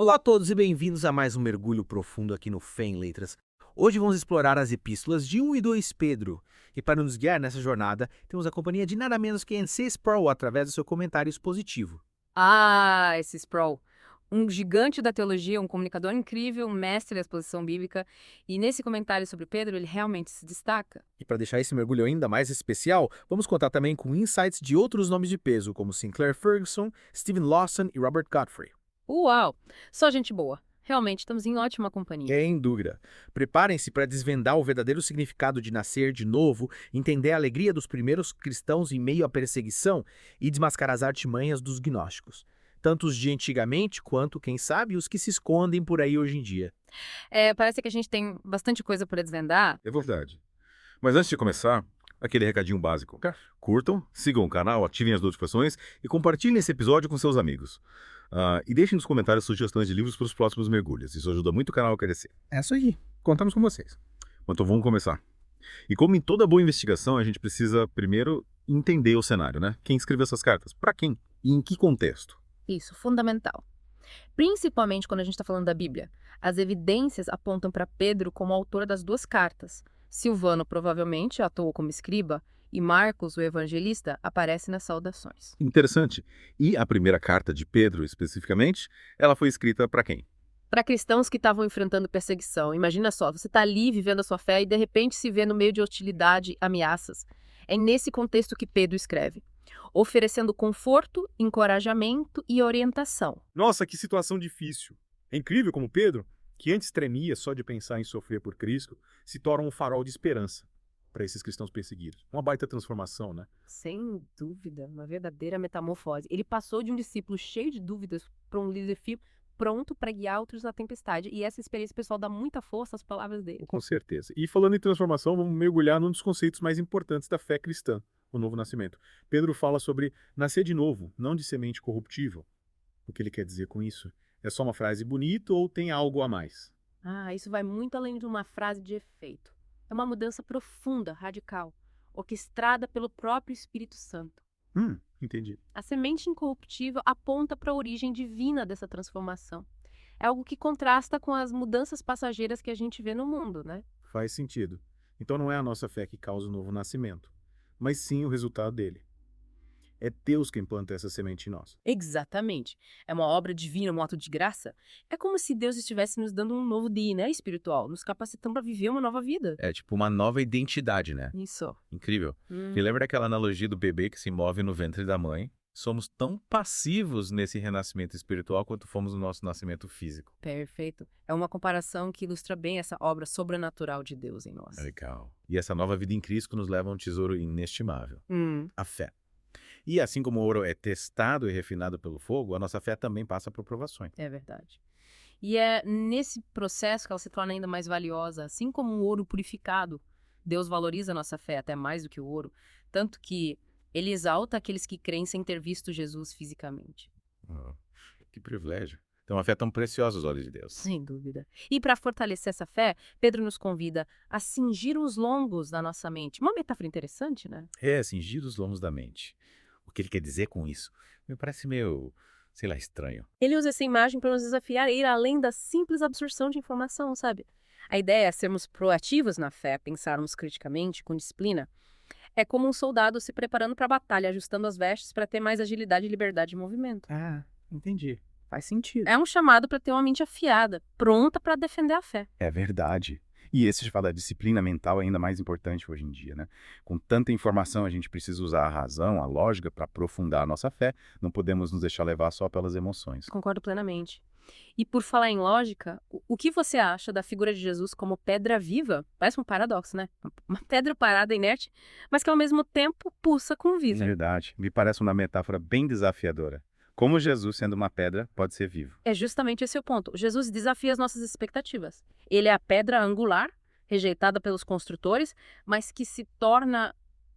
Olá a todos e bem-vindos a mais um mergulho profundo aqui no Fé em Letras. Hoje vamos explorar as epístolas de 1 e 2 Pedro. E para nos guiar nessa jornada, temos a companhia de nada menos que N.C. Sproul através do seu comentário expositivo. Ah, esse Sproul. Um gigante da teologia, um comunicador incrível, um mestre da exposição bíblica. E nesse comentário sobre Pedro, ele realmente se destaca. E para deixar esse mergulho ainda mais especial, vamos contar também com insights de outros nomes de peso, como Sinclair Ferguson, Stephen Lawson e Robert Godfrey. Uau! Só gente boa. Realmente, estamos em ótima companhia. Sem dúvida. Preparem-se para desvendar o verdadeiro significado de nascer de novo, entender a alegria dos primeiros cristãos em meio à perseguição e desmascarar as artimanhas dos gnósticos. Tanto os de antigamente quanto, quem sabe, os que se escondem por aí hoje em dia. Parece que a gente tem bastante coisa para desvendar. É verdade. Mas antes de começar, aquele recadinho básico. Curtam, sigam o canal, ativem as notificações e compartilhem esse episódio com seus amigos. E deixem nos comentários sugestões de livros para os próximos mergulhos. Isso ajuda muito o canal a crescer. É isso aí. Contamos com vocês. Então vamos começar. E como em toda boa investigação, a gente precisa primeiro entender o cenário, né? Quem escreveu essas cartas? Para quem? E em que contexto? Isso, fundamental. Principalmente quando a gente está falando da Bíblia. As evidências apontam para Pedro como autor das duas cartas. Silvano provavelmente atuou como escriba e Marcos, o evangelista, aparece nas saudações. Interessante. E a primeira carta de Pedro, especificamente, ela foi escrita para quem? Para cristãos que estavam enfrentando perseguição. Imagina só, você está ali vivendo a sua fé e de repente se vê no meio de hostilidade e ameaças. É nesse contexto que Pedro escreve, oferecendo conforto, encorajamento e orientação. Nossa, que situação difícil. É incrível como Pedro, que antes tremia só de pensar em sofrer por Cristo, se torna um farol de esperança para esses cristãos perseguidos. Uma baita transformação, né? Sem dúvida, uma verdadeira metamorfose. Ele passou de um discípulo cheio de dúvidas para um líder firme, pronto para guiar outros na tempestade. E essa experiência pessoal dá muita força às palavras dele. Com certeza. E falando em transformação, vamos mergulhar num dos conceitos mais importantes da fé cristã, o novo nascimento. Pedro fala sobre nascer de novo, não de semente corruptível. O que ele quer dizer com isso? É só uma frase bonita ou tem algo a mais? Isso vai muito além de uma frase de efeito. É uma mudança profunda, radical, orquestrada pelo próprio Espírito Santo. Entendi. A semente incorruptível aponta para a origem divina dessa transformação. É algo que contrasta com as mudanças passageiras que a gente vê no mundo, né? Faz sentido. Então não é a nossa fé que causa o novo nascimento, mas sim o resultado dele. É Deus quem planta essa semente em nós. Exatamente. É uma obra divina, um ato de graça. É como se Deus estivesse nos dando um novo DNA espiritual, nos capacitando para viver uma nova vida. É tipo uma nova identidade, né? Isso. Incrível. Me lembra daquela analogia do bebê que se move no ventre da mãe? Somos tão passivos nesse renascimento espiritual quanto fomos no nosso nascimento físico. Perfeito. É uma comparação que ilustra bem essa obra sobrenatural de Deus em nós. Legal. E essa nova vida em Cristo nos leva a um tesouro inestimável, a fé. E assim como o ouro é testado e refinado pelo fogo, a nossa fé também passa por provações. É verdade. E é nesse processo que ela se torna ainda mais valiosa. Assim como o ouro purificado, Deus valoriza a nossa fé até mais do que o ouro. Tanto que ele exalta aqueles que creem sem ter visto Jesus fisicamente. Oh, que privilégio. Então a fé é tão preciosa aos olhos de Deus. Sem dúvida. E para fortalecer essa fé, Pedro nos convida a cingir os lombos da nossa mente. Uma metáfora interessante, né? É, cingir os lombos da mente. O que ele quer dizer com isso? Me parece meio, sei lá, estranho. Ele usa essa imagem para nos desafiar a ir além da simples absorção de informação, sabe? A ideia é sermos proativos na fé, pensarmos criticamente, com disciplina. É como um soldado se preparando para a batalha, ajustando as vestes para ter mais agilidade e liberdade de movimento. Ah, entendi. Faz sentido. É um chamado para ter uma mente afiada, pronta para defender a fé. É verdade. E esse de falar da disciplina mental é ainda mais importante hoje em dia, né? Com tanta informação, a gente precisa usar a razão, a lógica para aprofundar a nossa fé. Não podemos nos deixar levar só pelas emoções. Concordo plenamente. E por falar em lógica, o que você acha da figura de Jesus como pedra viva? Parece um paradoxo, né? Uma pedra parada inerte, mas que ao mesmo tempo pulsa com vida. Verdade. Me parece uma metáfora bem desafiadora. Como Jesus, sendo uma pedra, pode ser vivo. É justamente esse o ponto. Jesus desafia as nossas expectativas. Ele é a pedra angular, rejeitada pelos construtores, mas que se torna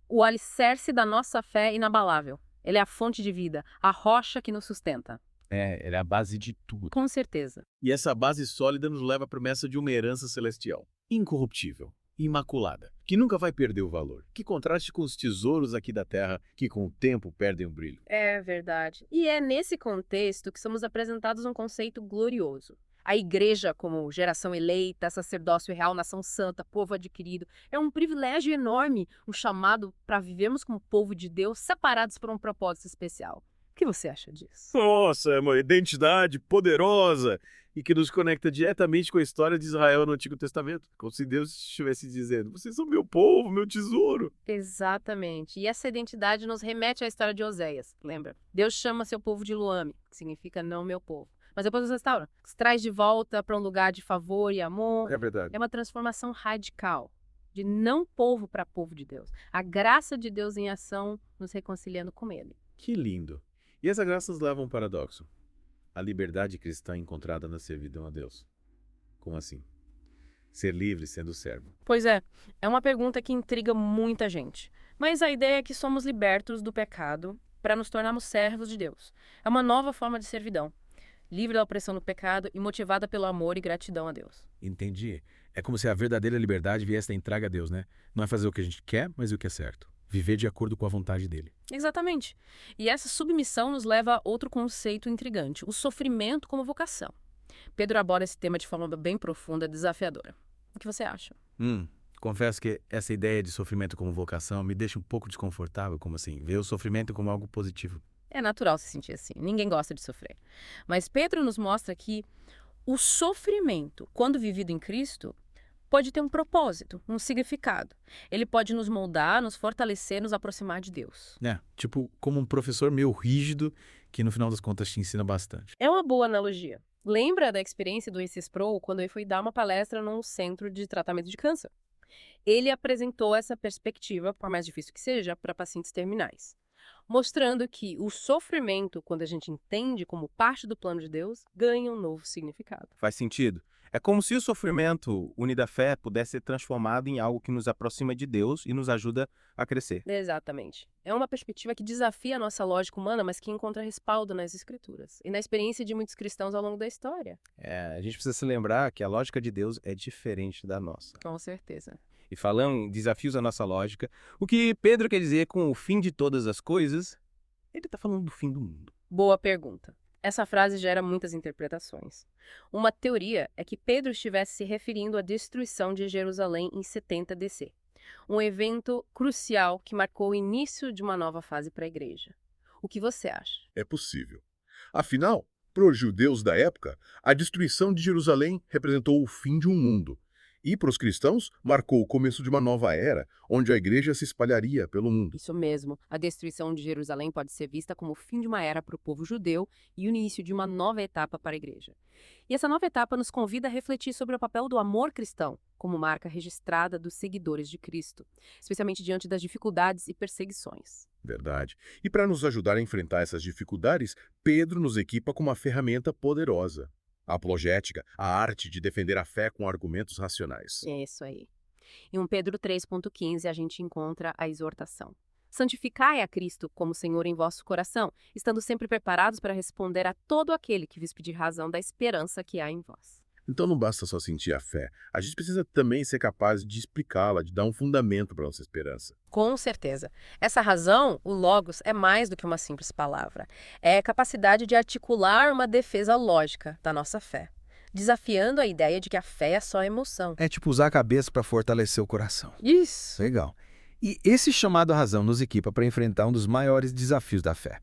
o alicerce da nossa fé inabalável. Ele é a fonte de vida, a rocha que nos sustenta. Ele é a base de tudo. Com certeza. E essa base sólida nos leva à promessa de uma herança celestial, incorruptível, imaculada, que nunca vai perder o valor. Que contraste com os tesouros aqui da terra, que com o tempo perdem o brilho. É verdade. E é nesse contexto que somos apresentados um conceito glorioso. A igreja como geração eleita, sacerdócio real, nação santa, povo adquirido, é um privilégio enorme, um chamado para vivermos como povo de Deus, separados por um propósito especial. O que você acha disso? Nossa, é uma identidade poderosa e que nos conecta diretamente com a história de Israel no Antigo Testamento. Como se Deus estivesse dizendo, vocês são meu povo, meu tesouro. Exatamente. E essa identidade nos remete à história de Oséias, lembra? Deus chama seu povo de Luame, que significa não meu povo. Mas depois os restaura, os traz de volta para um lugar de favor e amor. É verdade. É uma transformação radical, de não povo para povo de Deus. A graça de Deus em ação nos reconciliando com Ele. Que lindo. E essa graça nos leva a um paradoxo. A liberdade cristã encontrada na servidão a Deus. Como assim? Ser livre sendo servo. Pois é uma pergunta que intriga muita gente. Mas a ideia é que somos libertos do pecado para nos tornarmos servos de Deus. É uma nova forma de servidão, livre da opressão do pecado e motivada pelo amor e gratidão a Deus. Entendi. É como se a verdadeira liberdade viesse da entrega a Deus, né? Não é fazer o que a gente quer, mas o que é certo. Viver de acordo com a vontade dele. Exatamente. E essa submissão nos leva a outro conceito intrigante, o sofrimento como vocação. Pedro aborda esse tema de forma bem profunda e desafiadora. O que você acha? Confesso que essa ideia de sofrimento como vocação me deixa um pouco desconfortável, como assim, ver o sofrimento como algo positivo. É natural se sentir assim, ninguém gosta de sofrer. Mas Pedro nos mostra que o sofrimento, quando vivido em Cristo, pode ter um propósito, um significado. Ele pode nos moldar, nos fortalecer, nos aproximar de Deus. Tipo como um professor meio rígido que no final das contas te ensina bastante. É uma boa analogia. Lembra da experiência do Isis Pro quando ele foi dar uma palestra num centro de tratamento de câncer? Ele apresentou essa perspectiva, por mais difícil que seja, para pacientes terminais, mostrando que o sofrimento, quando a gente entende como parte do plano de Deus, ganha um novo significado. Faz sentido. É como se o sofrimento unido à fé pudesse ser transformado em algo que nos aproxima de Deus e nos ajuda a crescer. Exatamente. É uma perspectiva que desafia a nossa lógica humana, mas que encontra respaldo nas Escrituras e na experiência de muitos cristãos ao longo da história. A gente precisa se lembrar que a lógica de Deus é diferente da nossa. Com certeza. E falando em desafios à nossa lógica, o que Pedro quer dizer com o fim de todas as coisas, ele está falando do fim do mundo. Boa pergunta. Essa frase gera muitas interpretações. Uma teoria é que Pedro estivesse se referindo à destruição de Jerusalém em 70 DC, um evento crucial que marcou o início de uma nova fase para a igreja. O que você acha? É possível. Afinal, para os judeus da época, a destruição de Jerusalém representou o fim de um mundo. E para os cristãos, marcou o começo de uma nova era, onde a igreja se espalharia pelo mundo. Isso mesmo. A destruição de Jerusalém pode ser vista como o fim de uma era para o povo judeu e o início de uma nova etapa para a igreja. E essa nova etapa nos convida a refletir sobre o papel do amor cristão como marca registrada dos seguidores de Cristo, especialmente diante das dificuldades e perseguições. Verdade. E para nos ajudar a enfrentar essas dificuldades, Pedro nos equipa com uma ferramenta poderosa. A apologética, a arte de defender a fé com argumentos racionais. É isso aí. Em 1 Pedro 3,15 a gente encontra a exortação. Santificai a Cristo como Senhor em vosso coração, estando sempre preparados para responder a todo aquele que vos pedir razão da esperança que há em vós. Então não basta só sentir a fé, a gente precisa também ser capaz de explicá-la, de dar um fundamento para a nossa esperança. Com certeza. Essa razão, o logos, é mais do que uma simples palavra. É a capacidade de articular uma defesa lógica da nossa fé, desafiando a ideia de que a fé é só emoção. É tipo usar a cabeça para fortalecer o coração. Isso. Legal. E esse chamado à razão nos equipa para enfrentar um dos maiores desafios da fé.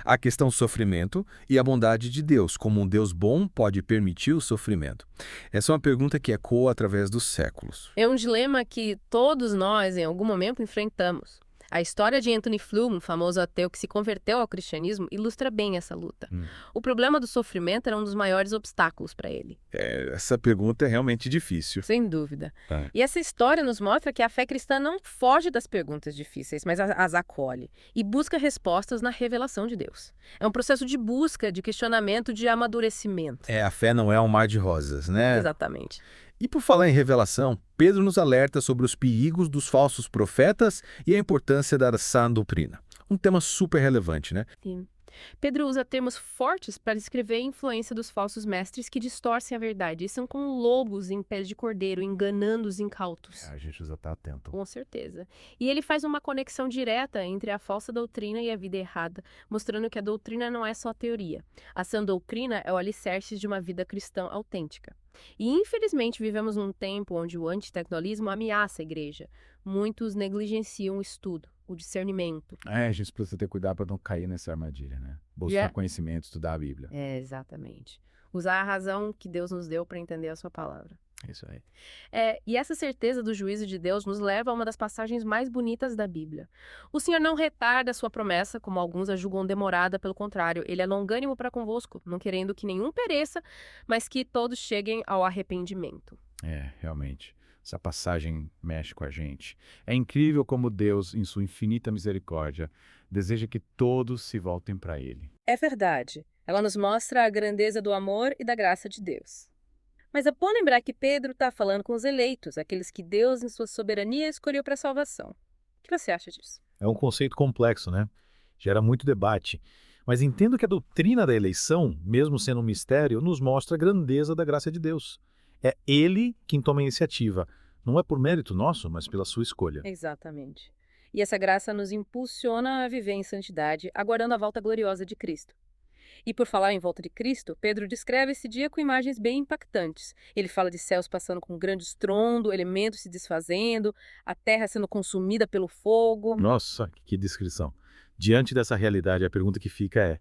A questão do sofrimento e a bondade de Deus, como um Deus bom pode permitir o sofrimento. Essa é uma pergunta que ecoa através dos séculos. É um dilema que todos nós, em algum momento, enfrentamos. A história de Anthony Flew, um famoso ateu que se converteu ao cristianismo, ilustra bem essa luta. O problema do sofrimento era um dos maiores obstáculos para ele. Essa pergunta é realmente difícil. Sem dúvida. E essa história nos mostra que a fé cristã não foge das perguntas difíceis, mas as acolhe e busca respostas na revelação de Deus. É um processo de busca, de questionamento, de amadurecimento. A fé não é um mar de rosas, né? Exatamente. E por falar em revelação, Pedro nos alerta sobre os perigos dos falsos profetas e a importância da sã doutrina. Um tema super relevante, né? Sim. Pedro usa termos fortes para descrever a influência dos falsos mestres que distorcem a verdade. E são como lobos em pele de cordeiro, enganando os incautos. A gente precisa estar atento. Com certeza. E ele faz uma conexão direta entre a falsa doutrina e a vida errada, mostrando que a doutrina não é só teoria. A sã doutrina é o alicerce de uma vida cristã autêntica. E, infelizmente, vivemos num tempo onde o antitecnologismo ameaça a igreja. Muitos negligenciam o estudo, o discernimento. A gente precisa ter cuidado para não cair nessa armadilha, né? Buscar conhecimento, estudar a Bíblia. Exatamente. Usar a razão que Deus nos deu para entender a sua palavra. Isso aí. E essa certeza do juízo de Deus nos leva a uma das passagens mais bonitas da Bíblia. O Senhor não retarda a sua promessa, como alguns a julgam demorada, pelo contrário, ele é longânimo para convosco, não querendo que nenhum pereça, mas que todos cheguem ao arrependimento. Realmente. Essa passagem mexe com a gente. É incrível como Deus, em sua infinita misericórdia, deseja que todos se voltem para Ele. É verdade. Ela nos mostra a grandeza do amor e da graça de Deus. Mas é bom lembrar que Pedro está falando com os eleitos, aqueles que Deus, em sua soberania, escolheu para a salvação. O que você acha disso? É um conceito complexo, né? Gera muito debate. Mas entendo que a doutrina da eleição, mesmo sendo um mistério, nos mostra a grandeza da graça de Deus. É Ele quem toma a iniciativa. Não é por mérito nosso, mas pela sua escolha. Exatamente. E essa graça nos impulsiona a viver em santidade, aguardando a volta gloriosa de Cristo. E por falar em volta de Cristo, Pedro descreve esse dia com imagens bem impactantes. Ele fala de céus passando com um grande estrondo, elementos se desfazendo, a terra sendo consumida pelo fogo. Nossa, que descrição. Diante dessa realidade, a pergunta que fica é: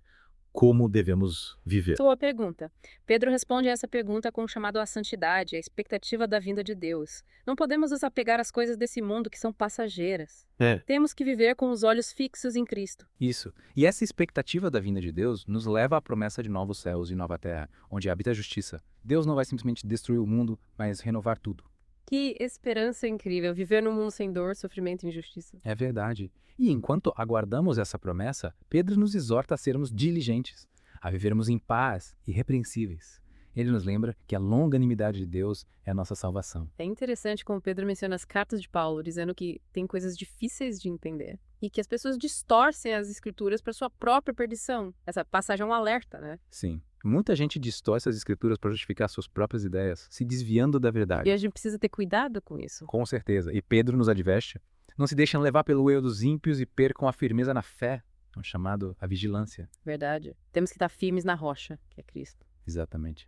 como devemos viver? Boa pergunta. Pedro responde a essa pergunta com o chamado à santidade, a expectativa da vinda de Deus. Não podemos nos apegar às coisas desse mundo que são passageiras. Temos que viver com os olhos fixos em Cristo. Isso. E essa expectativa da vinda de Deus nos leva à promessa de novos céus e nova terra, onde habita a justiça. Deus não vai simplesmente destruir o mundo, mas renovar tudo. Que esperança incrível, viver num mundo sem dor, sofrimento e injustiça. É verdade. E enquanto aguardamos essa promessa, Pedro nos exorta a sermos diligentes, a vivermos em paz, irrepreensíveis. Ele nos lembra que a longanimidade de Deus é a nossa salvação. É interessante como Pedro menciona as cartas de Paulo, dizendo que tem coisas difíceis de entender e que as pessoas distorcem as escrituras para sua própria perdição. Essa passagem é um alerta, né? Sim. Muita gente distorce as escrituras para justificar suas próprias ideias, se desviando da verdade. E a gente precisa ter cuidado com isso. Com certeza. E Pedro nos adverte. Não se deixem levar pelo erro dos ímpios e percam a firmeza na fé, o chamado a vigilância. Verdade. Temos que estar firmes na rocha, que é Cristo. Exatamente.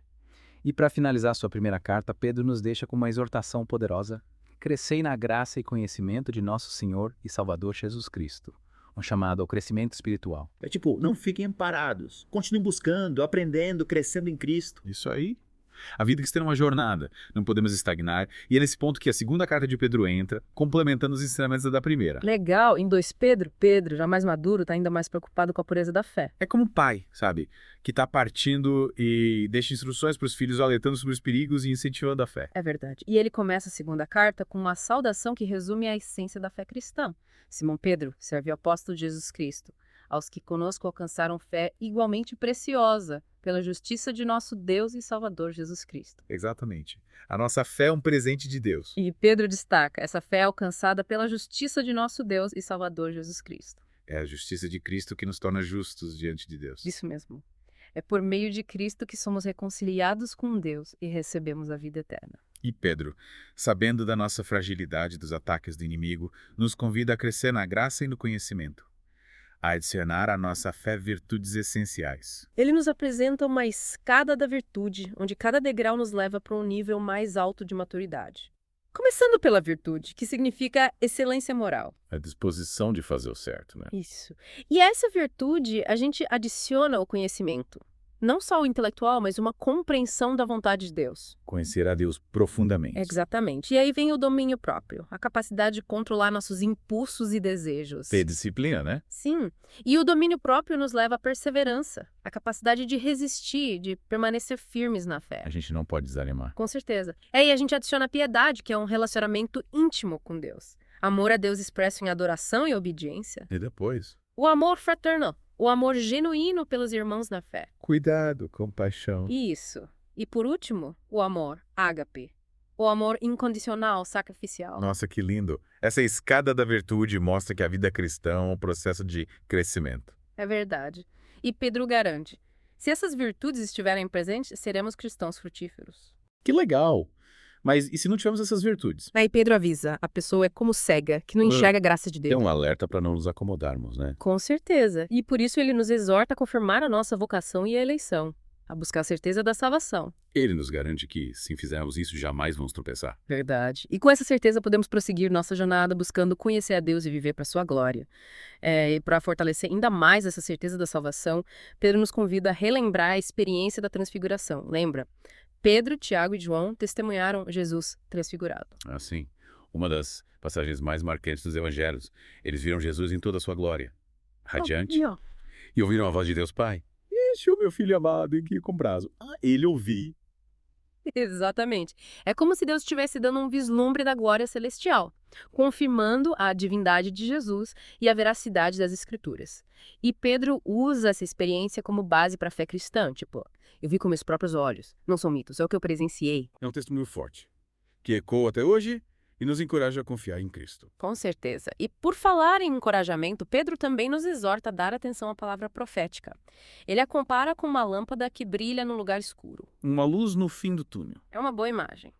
E para finalizar sua primeira carta, Pedro nos deixa com uma exortação poderosa: crescei na graça e conhecimento de nosso Senhor e Salvador Jesus Cristo. Um chamado ao crescimento espiritual. É tipo, não fiquem parados. Continuem buscando, aprendendo, crescendo em Cristo. Isso aí. A vida cristã é uma jornada, não podemos estagnar, e é nesse ponto que a segunda carta de Pedro entra, complementando os ensinamentos da primeira. Legal, em 2 Pedro, já mais maduro, está ainda mais preocupado com a pureza da fé. É como um pai, sabe, que está partindo e deixa instruções para os filhos, alertando sobre os perigos e incentivando a fé. É verdade. E ele começa a segunda carta com uma saudação que resume a essência da fé cristã. Simão Pedro serve o apóstolo de Jesus Cristo, aos que conosco alcançaram fé igualmente preciosa, pela justiça de nosso Deus e Salvador Jesus Cristo. Exatamente. A nossa fé é um presente de Deus. E Pedro destaca, essa fé é alcançada pela justiça de nosso Deus e Salvador Jesus Cristo. É a justiça de Cristo que nos torna justos diante de Deus. Isso mesmo. É por meio de Cristo que somos reconciliados com Deus e recebemos a vida eterna. E Pedro, sabendo da nossa fragilidade dos ataques do inimigo, nos convida a crescer na graça e no conhecimento, a adicionar à nossa fé virtudes essenciais. Ele nos apresenta uma escada da virtude, onde cada degrau nos leva para um nível mais alto de maturidade. Começando pela virtude, que significa excelência moral. A disposição de fazer o certo, né? Isso. E a essa virtude, a gente adiciona o conhecimento. Não só o intelectual, mas uma compreensão da vontade de Deus. Conhecer a Deus profundamente. Exatamente. E aí vem o domínio próprio, a capacidade de controlar nossos impulsos e desejos. Ter disciplina, né? Sim. E o domínio próprio nos leva à perseverança, a capacidade de resistir, de permanecer firmes na fé. A gente não pode desanimar. Com certeza. Aí a gente adiciona a piedade, que é um relacionamento íntimo com Deus. Amor a Deus expresso em adoração e obediência. E depois? O amor fraternal. O amor genuíno pelos irmãos na fé. Cuidado, compaixão. Isso. E por último, o amor, ágape. O amor incondicional, sacrificial. Nossa, que lindo. Essa escada da virtude mostra que a vida cristã é um processo de crescimento. É verdade. E Pedro garante: se essas virtudes estiverem presentes, seremos cristãos frutíferos. Que legal! Mas e se não tivermos essas virtudes? Aí Pedro avisa: a pessoa é como cega, que não enxerga a graça de Tem Deus. um alerta para não nos acomodarmos, né? Com certeza. E por isso ele nos exorta a confirmar a nossa vocação e a eleição, a buscar a certeza da salvação. Ele nos garante que, se fizermos isso, jamais vamos tropeçar. Verdade. E com essa certeza podemos prosseguir nossa jornada buscando conhecer a Deus e viver para sua glória. E para fortalecer ainda mais essa certeza da salvação, Pedro nos convida a relembrar a experiência da transfiguração. Lembra? Pedro, Tiago e João testemunharam Jesus transfigurado. Assim, uma das passagens mais marcantes dos evangelhos. Eles viram Jesus em toda a sua glória, radiante, e ouviram a voz de Deus Pai. Este é o meu filho amado em que comprazo. Ele ouvi. Exatamente. É como se Deus estivesse dando um vislumbre da glória celestial, confirmando a divindade de Jesus e a veracidade das Escrituras. E Pedro usa essa experiência como base para a fé cristã, tipo, eu vi com meus próprios olhos, não são mitos, é o que eu presenciei. É um testemunho forte, que ecoa até hoje e nos encoraja a confiar em Cristo. Com certeza. E por falar em encorajamento, Pedro também nos exorta a dar atenção à palavra profética. Ele a compara com uma lâmpada que brilha no lugar escuro. Uma luz no fim do túnel. É uma boa imagem.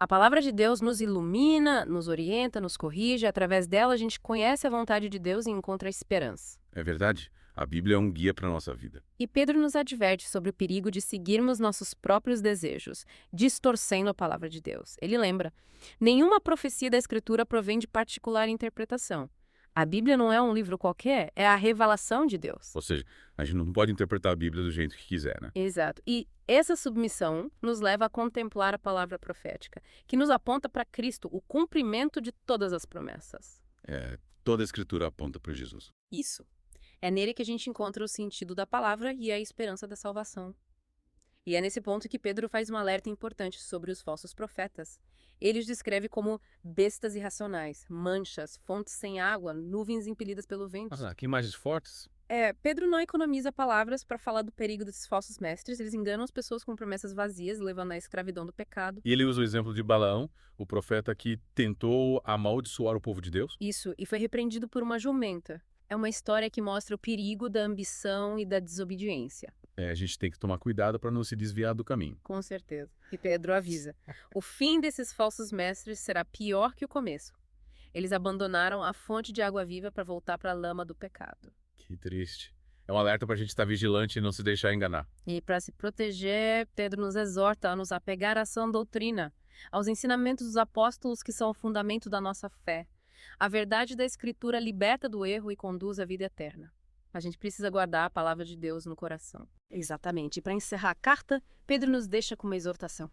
A palavra de Deus nos ilumina, nos orienta, nos corrige. Através dela, a gente conhece a vontade de Deus e encontra esperança. É verdade? A Bíblia é um guia para a nossa vida. E Pedro nos adverte sobre o perigo de seguirmos nossos próprios desejos, distorcendo a palavra de Deus. Ele lembra: nenhuma profecia da Escritura provém de particular interpretação. A Bíblia não é um livro qualquer, é a revelação de Deus. Ou seja, a gente não pode interpretar a Bíblia do jeito que quiser, né? Exato. E essa submissão nos leva a contemplar a palavra profética, que nos aponta para Cristo, o cumprimento de todas as promessas. Toda a Escritura aponta para Jesus. Isso. É nele que a gente encontra o sentido da palavra e a esperança da salvação. E é nesse ponto que Pedro faz um alerta importante sobre os falsos profetas. Ele os descreve como bestas irracionais, manchas, fontes sem água, nuvens impelidas pelo vento. Que imagens fortes. Pedro não economiza palavras para falar do perigo desses falsos mestres. Eles enganam as pessoas com promessas vazias, levando à escravidão do pecado. E ele usa o exemplo de Balaão, o profeta que tentou amaldiçoar o povo de Deus. Isso, e foi repreendido por uma jumenta. É uma história que mostra o perigo da ambição e da desobediência. A gente tem que tomar cuidado para não se desviar do caminho. Com certeza. E Pedro avisa: o fim desses falsos mestres será pior que o começo. Eles abandonaram a fonte de água viva para voltar para a lama do pecado. Que triste. É um alerta para a gente estar vigilante e não se deixar enganar. E para se proteger, Pedro nos exorta a nos apegar à sã doutrina, aos ensinamentos dos apóstolos que são o fundamento da nossa fé. A verdade da Escritura liberta do erro e conduz à vida eterna. A gente precisa guardar a palavra de Deus no coração. Exatamente. E para encerrar a carta, Pedro nos deixa com uma exortação.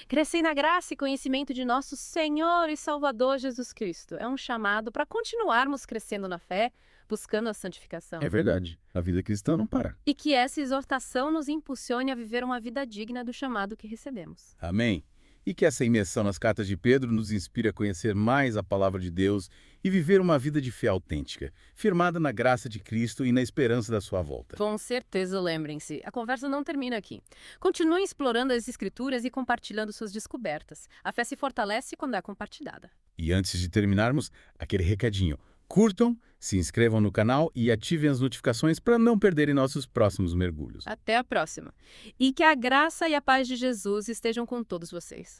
Crescei na graça e conhecimento de nosso Senhor e Salvador Jesus Cristo. É um chamado para continuarmos crescendo na fé, buscando a santificação. É verdade. A vida cristã não para. E que essa exortação nos impulsione a viver uma vida digna do chamado que recebemos. Amém. E que essa imersão nas cartas de Pedro nos inspire a conhecer mais a palavra de Deus e viver uma vida de fé autêntica, firmada na graça de Cristo e na esperança da sua volta. Com certeza, lembrem-se, a conversa não termina aqui. Continuem explorando as Escrituras e compartilhando suas descobertas. A fé se fortalece quando é compartilhada. E antes de terminarmos, aquele recadinho. Curtam, se inscrevam no canal e ativem as notificações para não perderem nossos próximos mergulhos. Até a próxima. E que a graça e a paz de Jesus estejam com todos vocês.